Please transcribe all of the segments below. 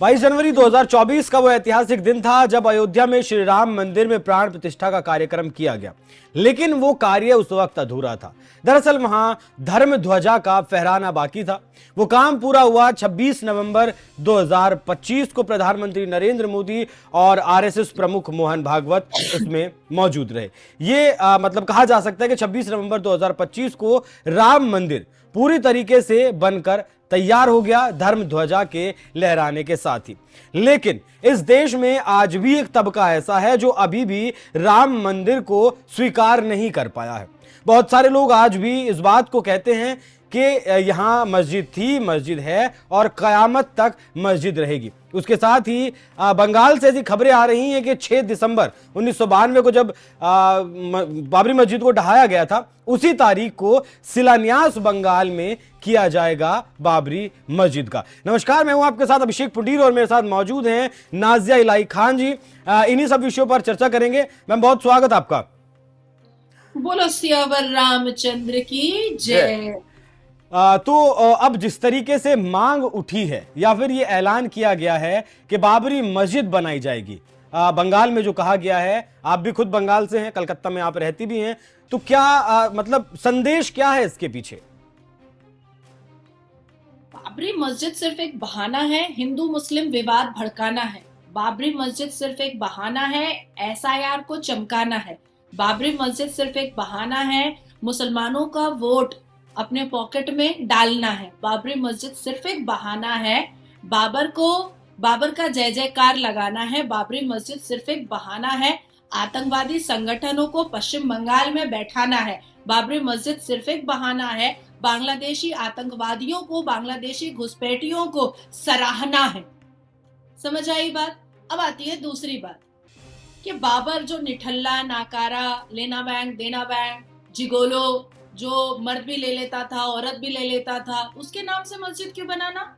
22 जनवरी 2024 का वो ऐतिहासिक दिन था जब अयोध्या में श्री राम मंदिर में प्राण प्रतिष्ठा का कार्यक्रम किया गया, लेकिन वो कार्य उस वक्त अधूरा था। दरअसल वहां धर्म ध्वजा का फहराना बाकी था। वो काम पूरा हुआ 26 नवंबर 2025 को। प्रधानमंत्री नरेंद्र मोदी और आरएसएस प्रमुख मोहन भागवत उसमें मौजूद रहे। ये मतलब कहा जा सकता है कि 26 नवंबर 2025 को राम मंदिर पूरी तरीके से बनकर तैयार हो गया, धर्म ध्वजा के लहराने के साथ ही। लेकिन इस देश में आज भी एक तबका ऐसा है जो अभी भी राम मंदिर को स्वीकार नहीं कर पाया है। बहुत सारे लोग आज भी इस बात को कहते हैं कि यहां मस्जिद थी, मस्जिद है और कयामत तक मस्जिद रहेगी। उसके साथ ही बंगाल से ऐसी खबरें आ रही हैं कि 6 दिसंबर 1992 को जब बाबरी मस्जिद को ढहाया गया था, उसी तारीख को शिलान्यास बंगाल में किया जाएगा बाबरी मस्जिद का। नमस्कार, मैं हूं आपके साथ अभिषेक पुंडीर और मेरे साथ मौजूद हैं नाजिया इलाही खान जी। इन्हीं सब विषयों पर चर्चा करेंगे। मैम, बहुत स्वागत आपका। बोलो सियावर रामचंद्र की जय। तो अब जिस तरीके से मांग उठी है या फिर ये ऐलान किया गया है कि बाबरी मस्जिद बनाई जाएगी, बंगाल में जो कहा गया है, आप भी खुद बंगाल से हैं, कलकत्ता में आप रहती भी हैं, तो क्या मतलब संदेश क्या है इसके पीछे? बाबरी मस्जिद सिर्फ एक बहाना है हिंदू मुस्लिम विवाद भड़काना है। बाबरी मस्जिद सिर्फ एक बहाना है एसआईआर को चमकाना है। बाबरी मस्जिद सिर्फ एक बहाना है मुसलमानों का वोट अपने पॉकेट में डालना है। बाबरी मस्जिद सिर्फ एक बहाना है बाबर का जय जयकार लगाना है। बाबरी मस्जिद सिर्फ एक बहाना है आतंकवादी संगठनों को पश्चिम बंगाल में बैठाना है। बाबरी मस्जिद सिर्फ एक बहाना है बांग्लादेशी आतंकवादियों को, बांग्लादेशी घुसपैठियों को सराहना है। समझ आई बात? अब आती है दूसरी बात कि बाबर जो निठल्ला, नाकारा, लेना बैंक देना बैंक, जिगोलो, जो मर्द भी ले लेता था औरत भी ले लेता था, उसके नाम से मस्जिद क्यों बनाना?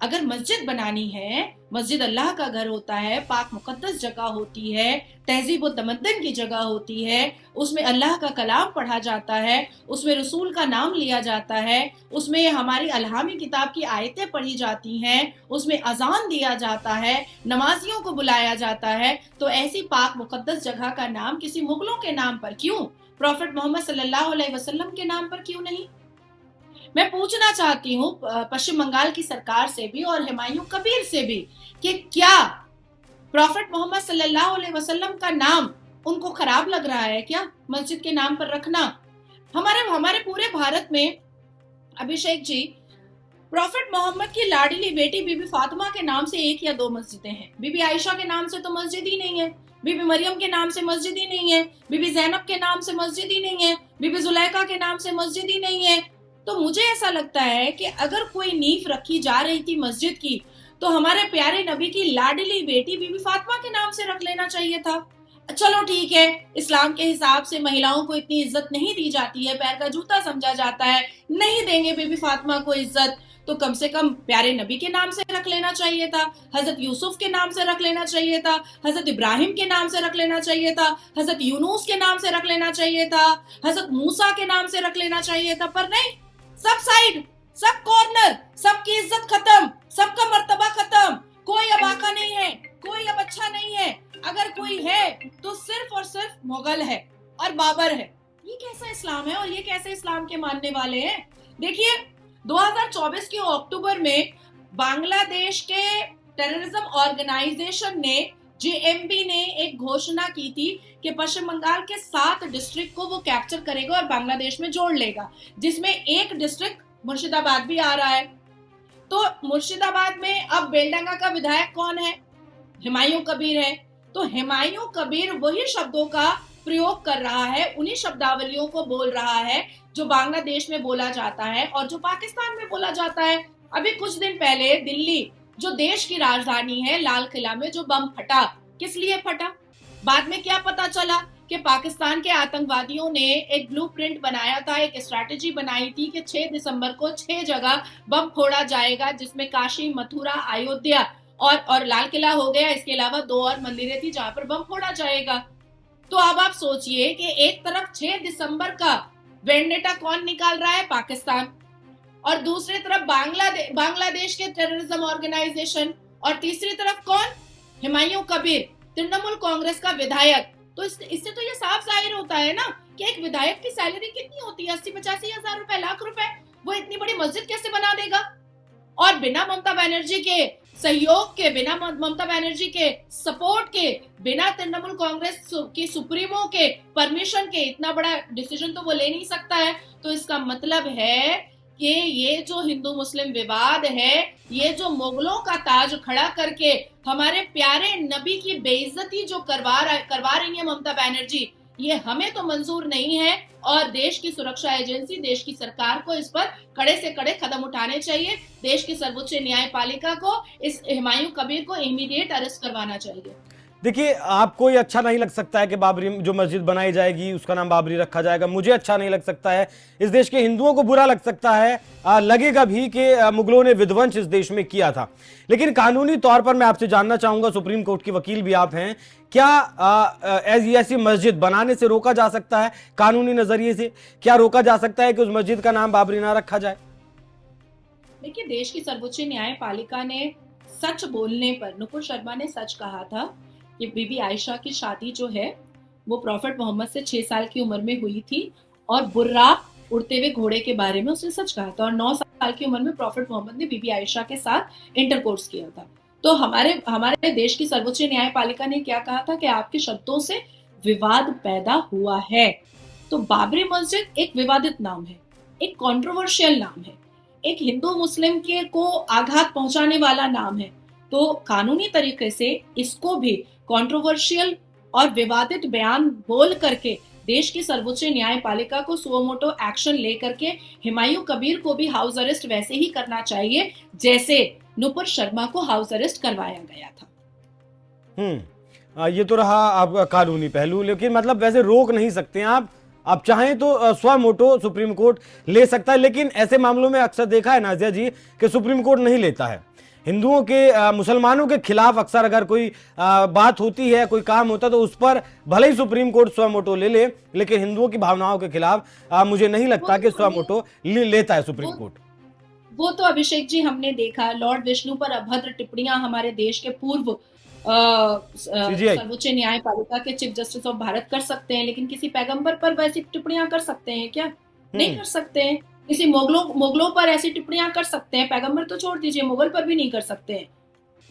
अगर मस्जिद बनानी है, मस्जिद अल्लाह का घर होता है, पाक मुकद्दस जगह होती है, तहजीब और तमद्दन की जगह होती है, उसमें अल्लाह का कलाम पढ़ा जाता है, उसमें रसूल का नाम लिया जाता है, उसमें हमारी अलहामी किताब की आयतें पढ़ी जाती हैं, उसमें अजान दिया जाता है, नमाजियों को बुलाया जाता है। तो ऐसी पाक मुकद्दस जगह का नाम किसी मुगलों के नाम पर क्यों, प्रॉफेट मोहम्मद सल्लल्लाहु अलैहि वसल्लम के नाम पर क्यों नहीं? मैं पूछना चाहती हूँ पश्चिम बंगाल की सरकार से भी और हुमायूं कबीर से भी कि क्या प्रॉफेट मोहम्मद सल्लल्लाहु अलैहि वसल्लम का नाम उनको खराब लग रहा है क्या मस्जिद के नाम पर रखना? हमारे पूरे भारत में अभिषेक जी, प्रॉफेट मोहम्मद की लाडली बेटी बीबी फातिमा के नाम से 1 या 2 मस्जिदें हैं। बीबी आयशा के नाम से तो मस्जिद ही नहीं है, बीबी मरियम के नाम से मस्जिद ही नहीं है, बीबी जैनब के नाम से मस्जिद ही नहीं है, बीबी जुलैका के नाम से मस्जिद ही नहीं है। तो मुझे ऐसा लगता है कि अगर कोई नींव रखी जा रही थी मस्जिद की, तो हमारे प्यारे नबी की लाडली बेटी बीबी फातिमा के नाम से रख लेना चाहिए था। चलो ठीक है, इस्लाम के हिसाब से महिलाओं को इतनी इज्जत नहीं दी जाती है, पैर का जूता समझा जाता है, नहीं देंगे बीबी फातिमा को इज्जत, तो कम से कम प्यारे नबी के नाम से रख लेना चाहिए था, हजरत यूसुफ के नाम से रख लेना चाहिए था, हजरत इब्राहिम के नाम से रख लेना चाहिए था, हजरत यूनुस के नाम से रख लेना चाहिए था, हजरत मूसा के नाम से रख लेना चाहिए था। पर नहीं, सब साइड, सब कॉर्नर, सबकी इज्जत खत्म, सबका मर्तबा खत्म। कोई अब आका नहीं है, कोई अब अच्छा नहीं है, अगर कोई है तो सिर्फ और सिर्फ मुगल है और बाबर है। ये कैसा इस्लाम है और ये कैसे इस्लाम के मानने वाले हैं? देखिए, 2024 के अक्टूबर में बांग्लादेश के टेररिज्म ऑर्गेनाइजेशन ने, जेएमबी ने एक घोषणा की थी कि पश्चिम बंगाल के 7 डिस्ट्रिक्ट को वो कैप्चर करेगा और बांग्लादेश में जोड़ लेगा, जिसमें एक डिस्ट्रिक्ट मुर्शिदाबाद भी आ रहा है। तो मुर्शिदाबाद में अब बेलडांगा का विधायक कौन है? हुमायूं कबीर है। तो हुमायूं कबीर वही शब्दों का प्रयोग कर रहा है, उन्हीं शब्दावलियों को बोल रहा है जो बांग्लादेश में बोला जाता है और जो पाकिस्तान में बोला जाता है। अभी कुछ दिन पहले दिल्ली, जो देश की राजधानी है, लाल किला में जो बम फटा, किस लिए फटा? बाद में क्या पता चला कि पाकिस्तान के आतंकवादियों ने एक ब्लूप्रिंट बनाया था, एक स्ट्रैटेजी बनाई थी कि 6 दिसंबर को 6 जगह बम फोड़ा जाएगा, जिसमें काशी, मथुरा, अयोध्या और लाल किला हो गया। इसके अलावा 2 और मंदिरें थी जहां पर बम फोड़ा जाएगा। तो अब आप सोचिए कि एक तरफ 6 दिसंबर का वेंडेटा कौन निकाल रहा है? पाकिस्तान, और दूसरी तरफ बांग्लादेश के टेररिज्म ऑर्गेनाइजेशन, और तीसरी तरफ कौन? हुमायूं कबीर, तृणमूल कांग्रेस का विधायक। तो इससे तो ये साफ जाहिर होता है ना कि एक विधायक की सैलरी कितनी होती है, 80-85 हजार रुपए, लाख रुपए। वो इतनी बड़ी मस्जिद कैसे बना देगा? और बिना ममता बनर्जी के सहयोग के, बिना ममता बनर्जी के सपोर्ट के, बिना तृणमूल कांग्रेस की सुप्रीमो के परमिशन के इतना बड़ा डिसीजन तो वो ले नहीं सकता है। तो इसका मतलब है कि ये जो हिंदू मुस्लिम विवाद है, ये जो मुगलों का ताज खड़ा करके हमारे प्यारे नबी की बेइज्जती जो करवा रही है ममता बनर्जी, ये हमें तो मंजूर नहीं है। और देश की सुरक्षा एजेंसी, देश की सरकार को इस पर कड़े से कड़े कदम उठाने चाहिए। देश की सर्वोच्च न्यायपालिका को इस हुमायूं कबीर को इमीडिएट अरेस्ट करवाना चाहिए। देखिए, आपको ये अच्छा नहीं लग सकता है कि बाबरी जो मस्जिद बनाई जाएगी उसका नाम बाबरी रखा जाएगा, मुझे अच्छा नहीं लग सकता है, इस देश के हिंदुओं को बुरा लग सकता है, लगेगा भी कि मुगलों ने विध्वंस इस देश में किया था। लेकिन कानूनी तौर पर मैं आपसे जानना चाहूंगा, सुप्रीम कोर्ट के वकील भी आप हैं, क्या ऐसी मस्जिद बनाने से रोका जा सकता है? कानूनी नजरिए से क्या रोका जा सकता है कि उस मस्जिद का नाम बाबरी ना रखा जाए? देखिए, देश की सर्वोच्च न्यायपालिका ने सच बोलने पर, नुपुर शर्मा ने सच कहा था कि बीबी आयशा की शादी जो है वो प्रॉफेट मोहम्मद से 6 साल की उम्र में हुई थी, और बुर्राक उड़ते हुए घोड़े के बारे में उसने सच कहा था। और 9 साल की उम्र में प्रॉफेट मोहम्मद ने बीबी आयशा के साथ इंटरकोर्स किया था। तो हमारे देश की सर्वोच्च न्यायपालिका ने क्या कहा था कि आपके शब्दों से विवाद पैदा हुआ है। तो बाबरी मस्जिद एक विवादित नाम है, एक कंट्रोवर्शियल नाम है, एक हिंदू मुस्लिम के को आघात पहुंचाने वाला नाम है। तो कानूनी तरीके से इसको भी कंट्रोवर्शियल और विवादित बयान बोल करके देश की सर्वोच्च न्यायपालिका को सुओ मोटो एक्शन लेकर के हुमायूं कबीर को भी हाउस अरेस्ट वैसे ही करना चाहिए जैसे नुपुर शर्मा को हाउस अरेस्ट करवाया गया था। ये तो रहा आपका कानूनी पहलू, लेकिन मतलब वैसे रोक नहीं सकते हैं आप चाहें तो स्व मोटो सुप्रीम कोर्ट ले सकता है। लेकिन ऐसे मामलों में अक्सर देखा है नाजिया जी कि सुप्रीम कोर्ट नहीं लेता है। हिंदुओं के मुसलमानों के खिलाफ अक्सर अगर कोई बात होती है, कोई काम होता है, तो उस पर भले ही सुप्रीम कोर्ट स्व मोटो ले ले, लेकिन हिंदुओं की भावनाओं के खिलाफ मुझे नहीं लगता कि स्व मोटो लेता है सुप्रीम कोर्ट। वो तो अभिषेक जी हमने देखा, लॉर्ड विष्णु पर अभद्र टिप्पणियां हमारे देश के पूर्व सर्वोच्च न्यायपालिका के चीफ जस्टिस ऑफ भारत कर सकते हैं, लेकिन किसी पैगंबर पर वैसी टिप्पणियां कर सकते हैं क्या? नहीं कर सकते हैं। किसी मुगलों पर ऐसी टिप्पणियां कर सकते हैं, पैगंबर तो छोड़ दीजिए, मुगल पर भी नहीं कर सकते हैं,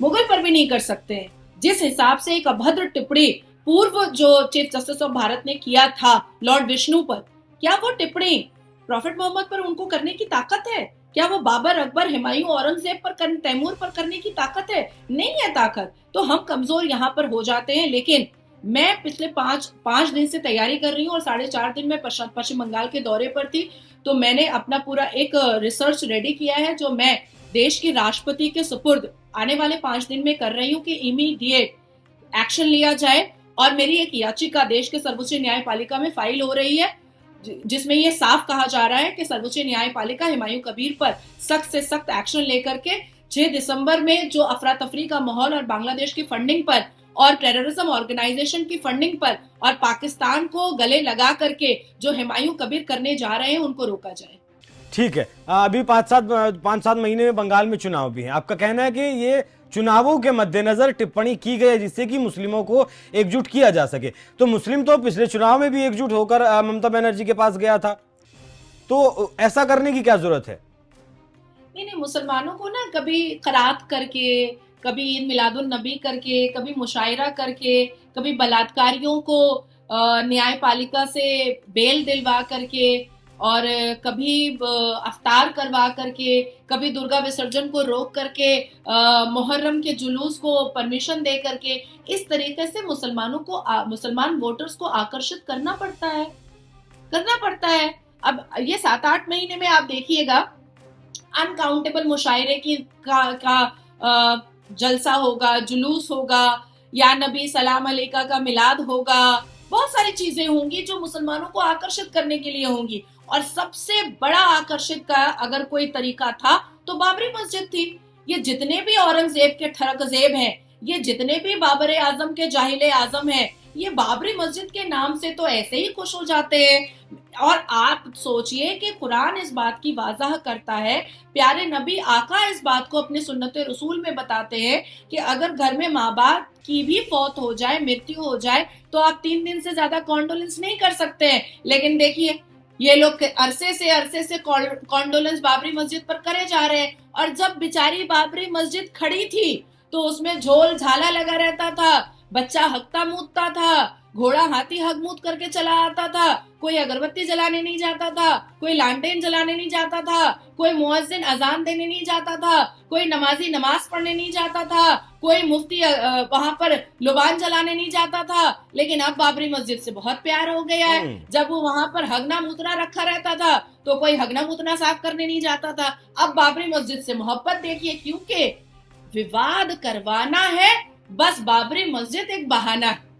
मुगल पर भी नहीं कर सकते हैं। जिस हिसाब से एक अभद्र टिप्पणी पूर्व जो चीफ जस्टिस ऑफ भारत ने किया था लॉर्ड विष्णु पर, क्या वो टिप्पणी प्रॉफेट मोहम्मद पर उनको करने की ताकत है? क्या वो बाबर, अकबर, हुमायूं, औरंगजेब पर, तैमूर पर करने की ताकत है? नहीं है ताकत। तो हम कमजोर यहाँ पर हो जाते हैं। लेकिन मैं पिछले पांच दिन से तैयारी कर रही हूँ और 4.5 दिन में पश्चिम बंगाल के दौरे पर थी। तो मैंने अपना पूरा एक रिसर्च रेडी किया है जो मैं देश के राष्ट्रपति के सुपुर्द आने वाले 5 दिन में कर रही हूँ कि इमीडिएट एक्शन लिया जाए। और मेरी एक याचिका देश के सर्वोच्च न्यायपालिका में फाइल हो रही है जिसमें ये साफ कहा जा रहा है कि सर्वोच्च न्यायपालिका हुमायूं कबीर पर सख्त से सख्त एक्शन लेकर के 6 दिसंबर में जो अफरा तफरी का माहौल और बांग्लादेश की फंडिंग पर और टेररिज्म ऑर्गेनाइजेशन की फंडिंग पर और पाकिस्तान को गले लगा करके जो हुमायूं कबीर करने जा रहे हैं उनको रोका जाए। ठीक है, अभी 5-7 महीने में बंगाल में चुनाव भी है। आपका कहना है कि ये चुनावों के मद्देनजर टिप्पणी की गई है जिससे कि मुस्लिमों को एकजुट किया जा सके। तो मुस्लिम तो पिछले चुनाव में भी एकजुट होकर ममता बनर्जी के पास गया था, तो ऐसा करने की क्या जरूरत है? नहीं, मुसलमानों को ना कभी खरात करके, कभी ईद मिलादुन नबी करके, कभी मुशायरा करके, कभी बलात्कारियों को न्यायपालिका से बेल दिलवा करके और कभी अफ्तार करवा करके, कभी दुर्गा विसर्जन को रोक करके, मुहर्रम के जुलूस को परमिशन दे करके, इस तरीके से मुसलमान वोटर्स को आकर्षित करना पड़ता है। अब ये 7-8 महीने में आप देखिएगा अनकाउंटेबल मुशायरे का जलसा होगा, जुलूस होगा, या नबी सलाम अलैका का मिलाद होगा, बहुत सारी चीजें होंगी जो मुसलमानों को आकर्षित करने के लिए होंगी। और सबसे बड़ा आकर्षित का अगर कोई तरीका था तो बाबरी मस्जिद थी। ये जितने भी औरंगजेब के ठरकजेब हैं, ये जितने भी बाबर आजम के जाहिले आजम हैं, ये बाबरी मस्जिद के नाम से तो ऐसे ही खुश हो जाते हैं। और आप सोचिए कि कुरान इस बात की वाज़ाह करता है, प्यारे नबी आका इस बात को अपने सुन्नत रसूल में बताते हैं कि अगर घर में माँ बाप की भी फौत हो जाए, मृत्यु हो जाए, तो आप 3 दिन से ज्यादा कॉन्डोलेंस नहीं कर सकते हैं। लेकिन देखिए ये लोग अरसे से कॉन्डोलेंस बाबरी मस्जिद पर करे जा रहे हैं। और जब बेचारी बाबरी मस्जिद खड़ी थी तो उसमें झोल झाला लगा रहता था, बच्चा हकता मूतता था, घोड़ा हाथी हगमूत करके चला आता था, कोई अगरबत्ती जलाने नहीं जाता था, कोई लालटेन जलाने नहीं जाता था, कोई मुअज्जिन अजान देने नहीं जाता था, कोई नमाजी नमाज पढ़ने नहीं जाता था, कोई मुफ्ती वहां पर लुबान जलाने नहीं जाता था। लेकिन अब बाबरी मस्जिद से बहुत प्यार हो गया है। जब वो वहां पर हगना मुतरा रखा रहता था तो कोई हगना मुतना साफ करने नहीं जाता था। अब बाबरी मस्जिद से मोहब्बत देखिए, क्योंकि विवाद करवाना है, बस बाबरी मस्जिद एक बहाना है।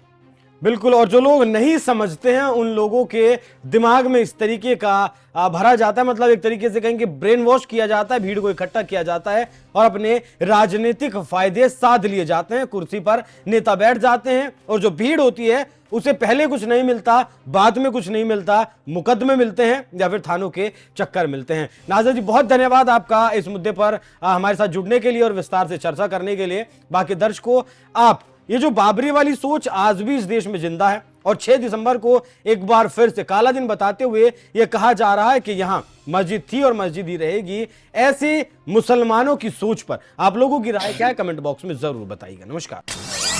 बिल्कुल। और जो लोग नहीं समझते हैं उन लोगों के दिमाग में इस तरीके का भरा जाता है, मतलब एक तरीके से कहेंगे ब्रेन वॉश किया जाता है, भीड़ को इकट्ठा किया जाता है और अपने राजनीतिक फायदे साध लिए जाते हैं। कुर्सी पर नेता बैठ जाते हैं और जो भीड़ होती है उसे पहले कुछ नहीं मिलता, बाद में कुछ नहीं मिलता, मुकदमे मिलते हैं या फिर थानों के चक्कर मिलते हैं। नाज़र जी, बहुत धन्यवाद आपका इस मुद्दे पर हमारे साथ जुड़ने के लिए और विस्तार से चर्चा करने के लिए। बाकी दर्शकों, आप ये जो बाबरी वाली सोच आज भी इस देश में जिंदा है और 6 दिसंबर को एक बार फिर से काला दिन बताते हुए यह कहा जा रहा है कि यहां मस्जिद थी और मस्जिद ही रहेगी। ऐसे मुसलमानों की सोच पर आप लोगों की राय क्या है, कमेंट बॉक्स में जरूर बताइएगा। नमस्कार।